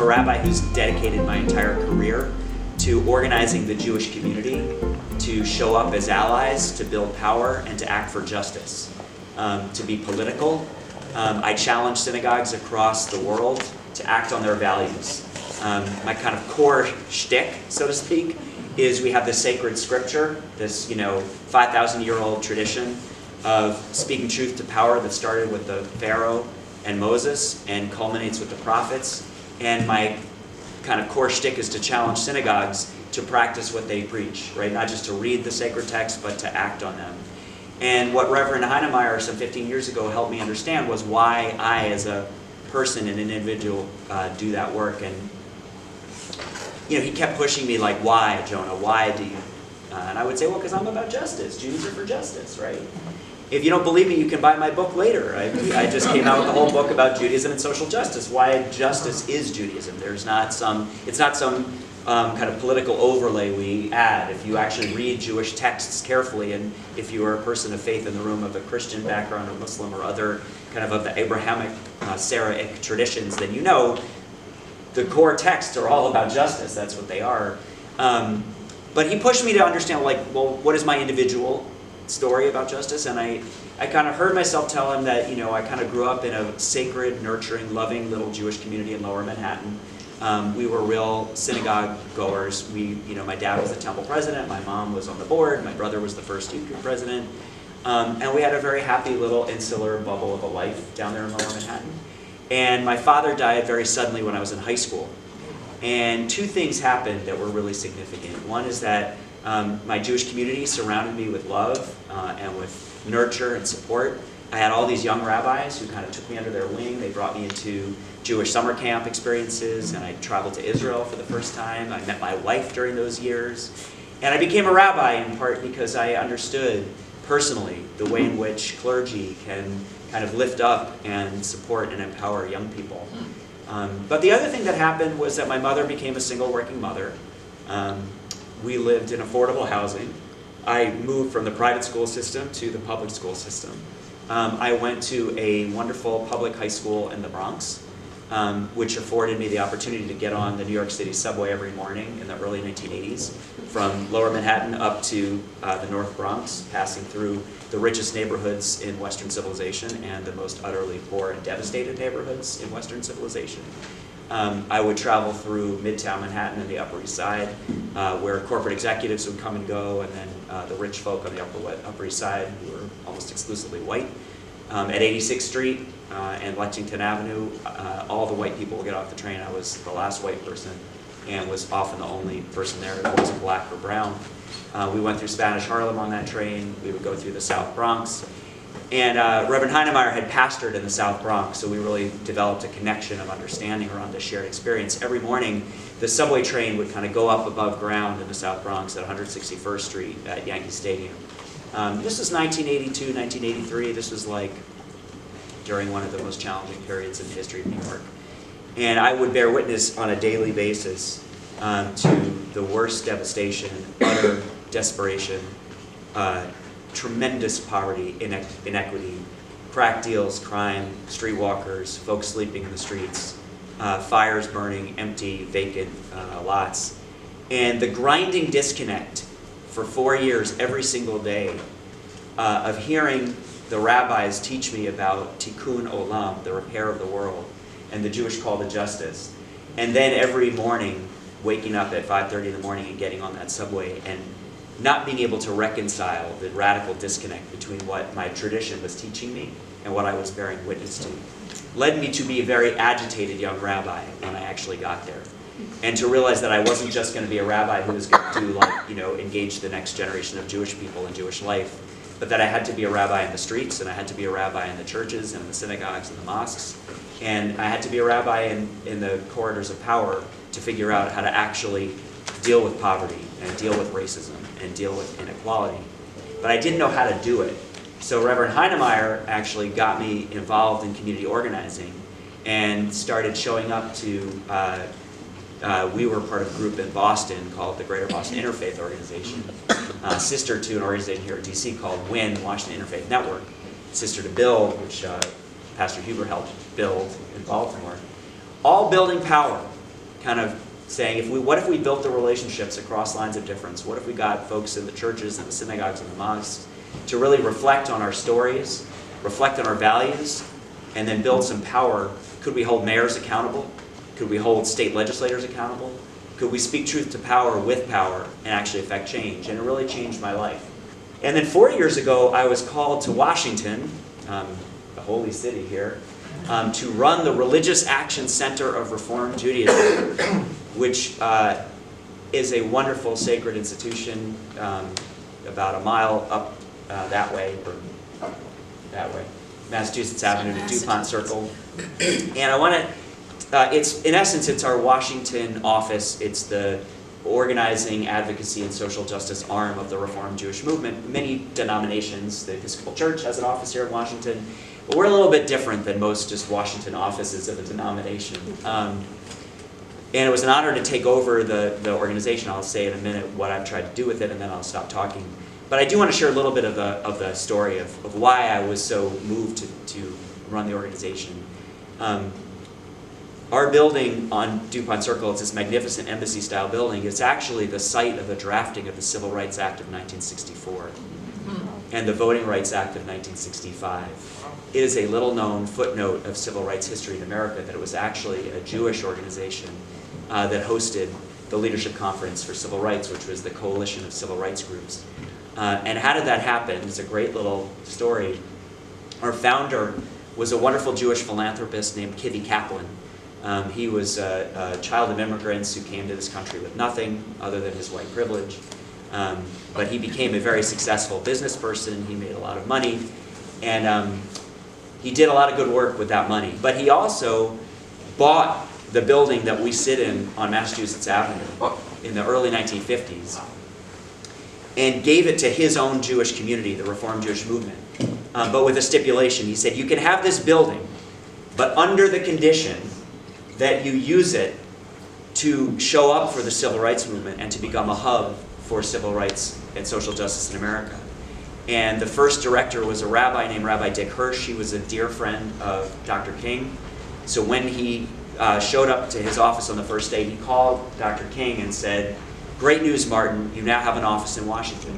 a rabbi who's dedicated my entire career to organizing the Jewish community, to show up as allies, to build power, and to act for justice, to be political. I challenge synagogues across the world to act on their values. My kind of core shtick, so to speak, is we have this sacred scripture, this 5,000-year-old tradition of speaking truth to power that started with the Pharaoh and Moses and culminates with the prophets. And my kind of core shtick is to challenge synagogues to practice what they preach, right? Not just to read the sacred text, but to act on them. And what Reverend Heinemeier some 15 years ago helped me understand was why I, as a person and an individual, do that work. And he kept pushing me like, why, Jonah? Why do you? And I would say, well, because I'm about justice. Jews are for justice, right? If you don't believe me, you can buy my book later. I just came out with a whole book about Judaism and social justice. Why justice is Judaism. It's not some kind of political overlay we add. If you actually read Jewish texts carefully, and if you are a person of faith in the room of a Christian background or Muslim or other kind of the Abrahamic, Saraic traditions, then you know the core texts are all about justice. That's what they are. But he pushed me to understand, well, what is my individual story about justice? And I kind of heard myself tell him that, I kind of grew up in a sacred, nurturing, loving little Jewish community in Lower Manhattan. We were real synagogue goers. My dad was the temple president, my mom was on the board, my brother was the first youth president. And we had a very happy little insular bubble of a life down there in Lower Manhattan. And my father died very suddenly when I was in high school. And two things happened that were really significant. One is that my Jewish community surrounded me with love and with nurture and support. I had all these young rabbis who kind of took me under their wing. They brought me into Jewish summer camp experiences, and I traveled to Israel for the first time. I met my wife during those years. And I became a rabbi in part because I understood personally the way in which clergy can kind of lift up and support and empower young people. But the other thing that happened was that my mother became a single working mother. We lived in affordable housing. I moved from the private school system to the public school system. I went to a wonderful public high school in the Bronx, which afforded me the opportunity to get on the New York City subway every morning in the early 1980s, from Lower Manhattan up to the North Bronx, passing through the richest neighborhoods in Western civilization and the most utterly poor and devastated neighborhoods in Western civilization. I would travel through Midtown Manhattan and the Upper East Side, where corporate executives would come and go, and then the rich folk on the Upper East Side, who were almost exclusively white. At 86th Street and Lexington Avenue, all the white people would get off the train. I was the last white person and was often the only person there who wasn't black or brown. We went through Spanish Harlem on that train. We would go through the South Bronx. And Reverend Heinemeier had pastored in the South Bronx, so we really developed a connection of understanding around this shared experience. Every morning, the subway train would kind of go up above ground in the South Bronx at 161st Street at Yankee Stadium. This was 1982, 1983. This was during one of the most challenging periods in the history of New York. And I would bear witness on a daily basis to the worst devastation, utter desperation, tremendous poverty, inequity, crack deals, crime, streetwalkers, folks sleeping in the streets, fires burning, empty, vacant lots. And the grinding disconnect for 4 years, every single day, of hearing the rabbis teach me about tikkun olam, the repair of the world, and the Jewish call to justice. And then every morning, waking up at 5:30 in the morning and getting on that subway and not being able to reconcile the radical disconnect between what my tradition was teaching me and what I was bearing witness to, led me to be a very agitated young rabbi when I actually got there. And to realize that I wasn't just going to be a rabbi who was going to engage the next generation of Jewish people in Jewish life, but that I had to be a rabbi in the streets, and I had to be a rabbi in the churches and in the synagogues and the mosques, and I had to be a rabbi in the corridors of power to figure out how to actually deal with poverty and deal with racism and deal with inequality. But I didn't know how to do it. So Reverend Heinemeier actually got me involved in community organizing and started showing up to, we were part of a group in Boston called the Greater Boston Interfaith Organization, sister to an organization here at DC called WIN, Washington Interfaith Network, sister to BUILD, which Pastor Huber helped build in Baltimore. All building power kind of saying, what if we built the relationships across lines of difference? What if we got folks in the churches and the synagogues and the mosques to really reflect on our stories, reflect on our values, and then build some power? Could we hold mayors accountable? Could we hold state legislators accountable? Could we speak truth to power with power and actually affect change? And it really changed my life. And then 4 years ago, I was called to Washington, the holy city here, to run the Religious Action Center of Reform Judaism, which is a wonderful sacred institution about a mile up that way, Massachusetts Avenue to DuPont Circle. And I want to, in essence, it's our Washington office. It's the organizing, advocacy, and social justice arm of the Reform Jewish movement. Many denominations, the Episcopal Church has an office here in Washington, but we're a little bit different than most just Washington offices of a denomination. And it was an honor to take over the organization. I'll say in a minute what I've tried to do with it, and then I'll stop talking. But I do want to share a little bit of the story of why I was so moved to run the organization. Our building on DuPont Circle, it's this magnificent embassy-style building. It's actually the site of the drafting of the Civil Rights Act of 1964 and the Voting Rights Act of 1965. It is a little-known footnote of civil rights history in America that it was actually a Jewish organization that hosted the Leadership Conference for Civil Rights, which was the coalition of civil rights groups. And how did that happen? It's a great little story. Our founder was a wonderful Jewish philanthropist named Kivi Kaplan. He was a child of immigrants who came to this country with nothing other than his white privilege. But he became a very successful business person. He made a lot of money. And he did a lot of good work with that money. But he also bought the building that we sit in on Massachusetts Avenue in the early 1950s and gave it to his own Jewish community, the Reform Jewish movement, but with a stipulation. He said, you can have this building, but under the condition that you use it to show up for the civil rights movement and to become a hub for civil rights and social justice in America. And the first director was a rabbi named Rabbi Dick Hirsch. He was a dear friend of Dr. King. So when he showed up to his office on the first day, he called Dr. King and said, great news, Martin, you now have an office in Washington.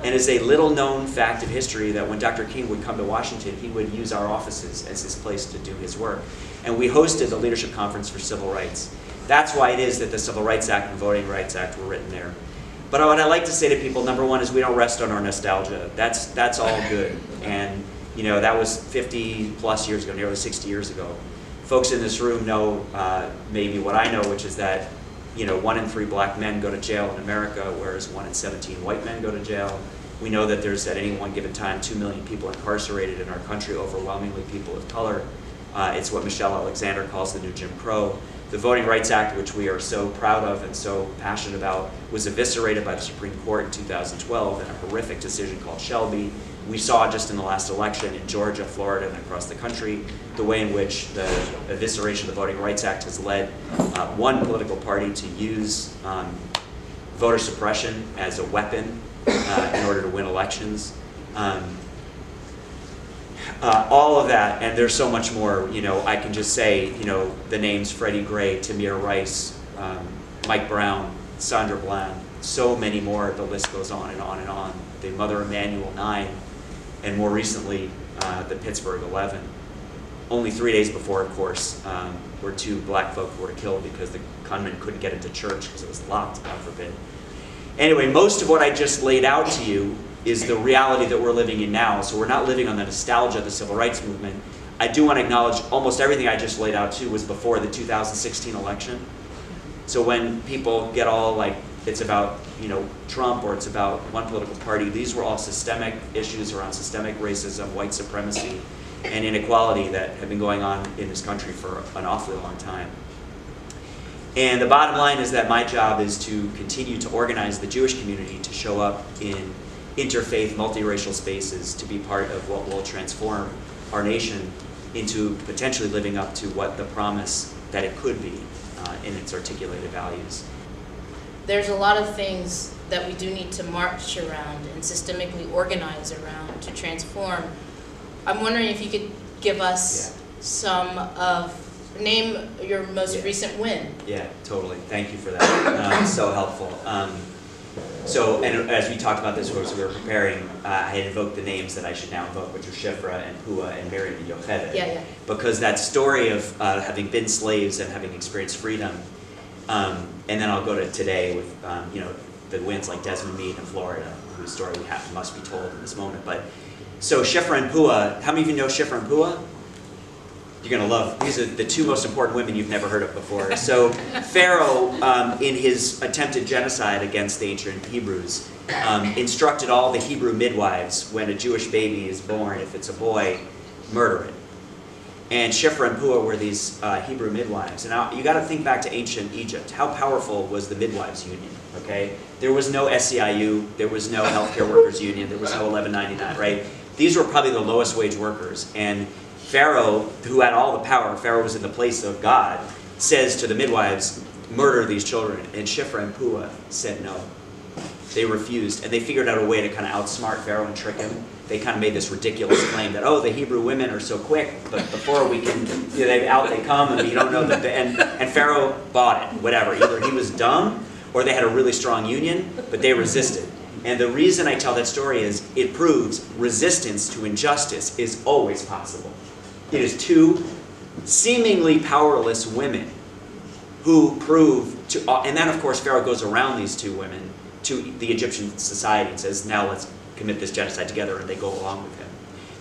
And it's a little-known fact of history that when Dr. King would come to Washington, he would use our offices as his place to do his work. And we hosted the Leadership Conference for Civil Rights. That's why it is that the Civil Rights Act and Voting Rights Act were written there. But what I like to say to people, number one, is we don't rest on our nostalgia. That's all good. And you know, that was 50 plus years ago, nearly 60 years ago. Folks in this room know maybe what I know, which is that 1 in 3 black men go to jail in America, whereas 1 in 17 white men go to jail. We know that there's, at any one given time, 2 million people incarcerated in our country, overwhelmingly people of color. It's what Michelle Alexander calls the new Jim Crow. The Voting Rights Act, which we are so proud of and so passionate about, was eviscerated by the Supreme Court in 2012 in a horrific decision called Shelby. We saw just in the last election in Georgia, Florida, and across the country, the way in which the evisceration of the Voting Rights Act has led one political party to use voter suppression as a weapon in order to win elections. All of that, and there's so much more. I can just say, the names Freddie Gray, Tamir Rice, Mike Brown, Sandra Bland, so many more. The list goes on and on and on. The Mother Emanuel 9, and more recently, the Pittsburgh 11. Only 3 days before, of course, where 2 black folk were killed because the gunman couldn't get into church because it was locked, God forbid. Anyway, most of what I just laid out to you is the reality that we're living in now. So we're not living on the nostalgia of the civil rights movement. I do want to acknowledge almost everything I just laid out to you was before the 2016 election. So when people get all like, it's about Trump or it's about one political party, these were all systemic issues around systemic racism, white supremacy, and inequality that have been going on in this country for an awfully long time. And the bottom line is that my job is to continue to organize the Jewish community to show up in interfaith, multiracial spaces, to be part of what will transform our nation into potentially living up to what the promise that it could be in its articulated values. There's a lot of things that we do need to march around and systemically organize around to transform. I'm wondering if you could give us some of Name your most recent win. Yeah, totally. Thank you for that. So helpful. So, and as we talked about this as we were preparing, I had invoked the names that I should now invoke, which are Shifra and Pua and Miriam and Yocheved. Yeah. Because that story of having been slaves and having experienced freedom, and then I'll go to today with, the wins like Desmond Meade in Florida, whose story must be told in this moment. But so Shifra and Pua, how many of you know Shifra and Pua? You're going to love, these are the two most important women you've never heard of before. So Pharaoh, in his attempted genocide against the ancient Hebrews, instructed all the Hebrew midwives, when a Jewish baby is born, if it's a boy, murder it. And Shifra and Pua were these Hebrew midwives. And now you got to think back to ancient Egypt. How powerful was the midwives union? Okay, there was no SEIU, there was no healthcare workers union, there was no 1199, right? These were probably the lowest wage workers. And Pharaoh, who had all the power, Pharaoh was in the place of God, says to the midwives, murder these children. And Shifra and Pua said no. They refused, and they figured out a way to kind of outsmart Pharaoh and trick him. They kind of made this ridiculous claim that, the Hebrew women are so quick, but before we can, out they come, and you don't know that. And Pharaoh bought it, whatever. Either he was dumb, or they had a really strong union, but they resisted. And the reason I tell that story is it proves resistance to injustice is always possible. It is two seemingly powerless women who prove to, and then of course Pharaoh goes around these two women to the Egyptian society and says, now let's commit this genocide together, and they go along with him.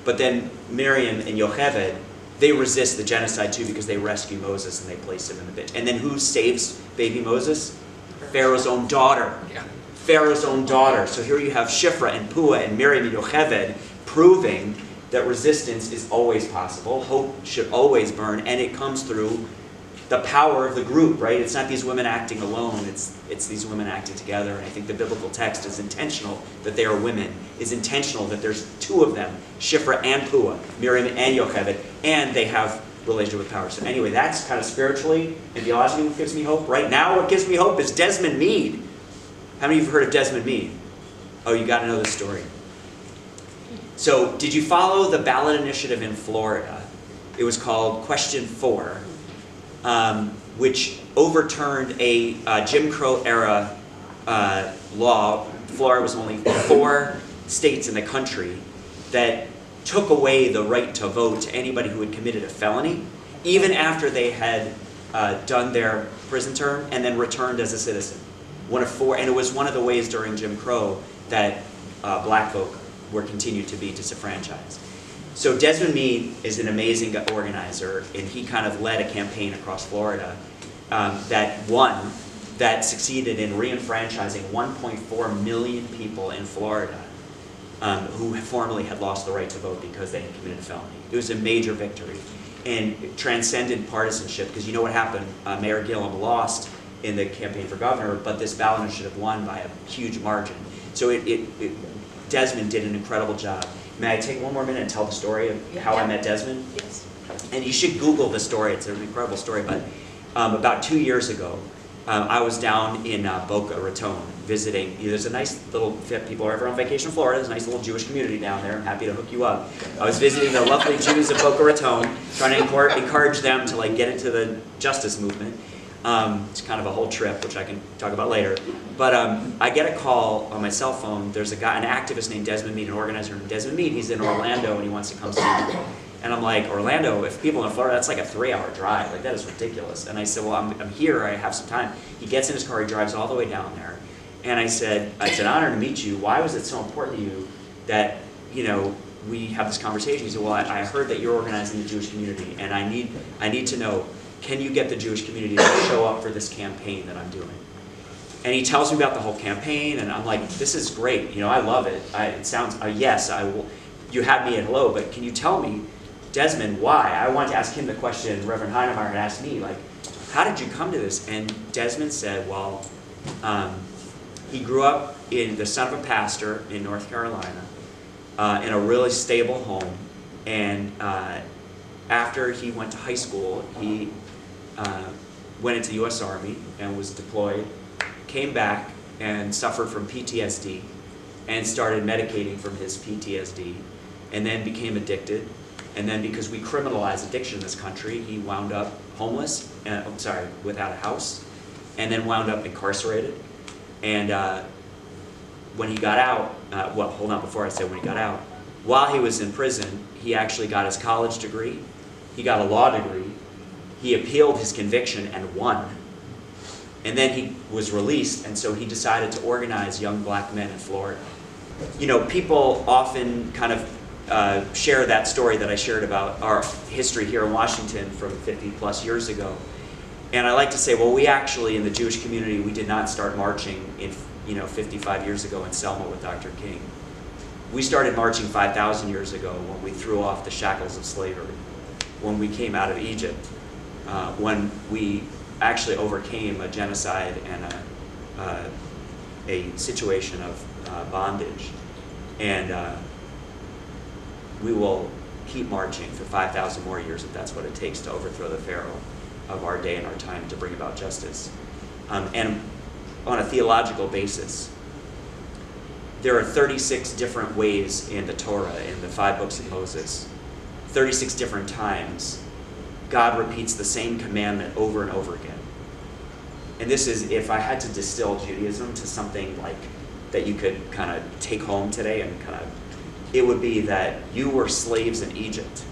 But then Miriam and Yocheved, they resist the genocide too because they rescue Moses and they place him in the pit. And then who saves baby Moses? Pharaoh's own daughter. Yeah. Pharaoh's own daughter. So here you have Shifra and Pua and Miriam and Yocheved proving that resistance is always possible, hope should always burn, and it comes through the power of the group, right? It's not these women acting alone, it's these women acting together. And I think the biblical text is intentional that they are women, is intentional that there's two of them, Shifra and Pua, Miriam and Yocheved, and they have relationship with power. So anyway, that's kind of spiritually and theologically what gives me hope. Right now what gives me hope is Desmond Meade. How many of you have heard of Desmond Meade? Oh, you got to know this story. So, did you follow the ballot initiative in Florida? It was called Question 4, which overturned a Jim Crow era law. Florida was only 4 states in the country that took away the right to vote to anybody who had committed a felony, even after they had done their prison term and then returned as a citizen. One of 4, and it was one of the ways during Jim Crow that black folk were continued to be disenfranchised. So Desmond Meade is an amazing organizer, and he kind of led a campaign across Florida that succeeded in re-enfranchising 1.4 million people in Florida who formerly had lost the right to vote because they had committed a felony. It was a major victory, and it transcended partisanship, because you know what happened? Mayor Gillum lost in the campaign for governor, but this ballot initiative won by a huge margin. So Desmond did an incredible job. May I take one more minute and tell the story of how I met Desmond? Yes. And you should Google the story. It's an incredible story. But about 2 years ago, I was down in Boca Raton visiting. There's a nice little, if people are ever on vacation in Florida, there's a nice little Jewish community down there. I'm happy to hook you up. I was visiting the lovely Jews of Boca Raton, trying to encourage them to get into the justice movement. It's kind of a whole trip, which I can talk about later. But I get a call on my cell phone. There's a guy, an activist named Desmond Meade, an organizer named Desmond Meade. He's in Orlando, and he wants to come see me. And I'm like, Orlando, if people in Florida, that's like a 3-hour drive. Like, that is ridiculous. And I said, well, I'm here. I have some time. He gets in his car. He drives all the way down there. And I said, it's an honor to meet you. Why was it so important to you that, we have this conversation? He said, well, I heard that you're organizing the Jewish community, and I need to know, can you get the Jewish community to show up for this campaign that I'm doing? And he tells me about the whole campaign, and I'm like, this is great. I love it. It sounds, yes, I will. You had me at hello, but can you tell me, Desmond, why? I want to ask him the question Reverend Heinemeier had asked me, how did you come to this? And Desmond said, well, he grew up in the son of a pastor in North Carolina, in a really stable home, and after he went to high school, he went into the U.S. Army and was deployed, came back and suffered from PTSD, and started medicating from his PTSD, and then became addicted, And then because we criminalize addiction in this country, he wound up homeless, without a house, and then wound up incarcerated. And when he got out, before I say when he got out, while he was in prison, he actually got his college degree, he got a law degree, he appealed his conviction and won. And then he was released, and so he decided to organize young black men in Florida. You know, people often kind of share that story that I shared about our history here in Washington from 50 plus years ago. And I like to say, well, we actually, in the Jewish community, we did not start marching in 55 years ago in Selma with Dr. King. We started marching 5,000 years ago when we threw off the shackles of slavery, when we came out of Egypt, when we actually overcame a genocide and a situation of bondage. And we will keep marching for 5,000 more years if that's what it takes to overthrow the Pharaoh of our day and our time to bring about justice. And on a theological basis, there are 36 different ways in the Torah, in the 5 books of Moses. 36 different times, God repeats the same commandment over and over again. And this is, if I had to distill Judaism to something like that you could kind of take home today and it would be that you were slaves in Egypt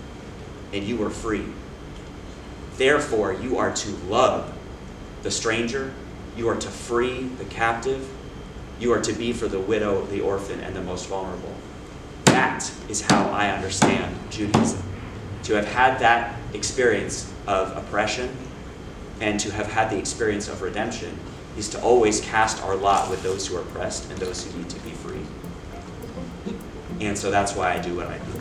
and you were free. Therefore, you are to love the stranger, you are to free the captive, you are to be for the widow, the orphan, and the most vulnerable. That is how I understand Judaism. To have had that experience of oppression and to have had the experience of redemption is to always cast our lot with those who are oppressed and those who need to be free. And so that's why I do what I do.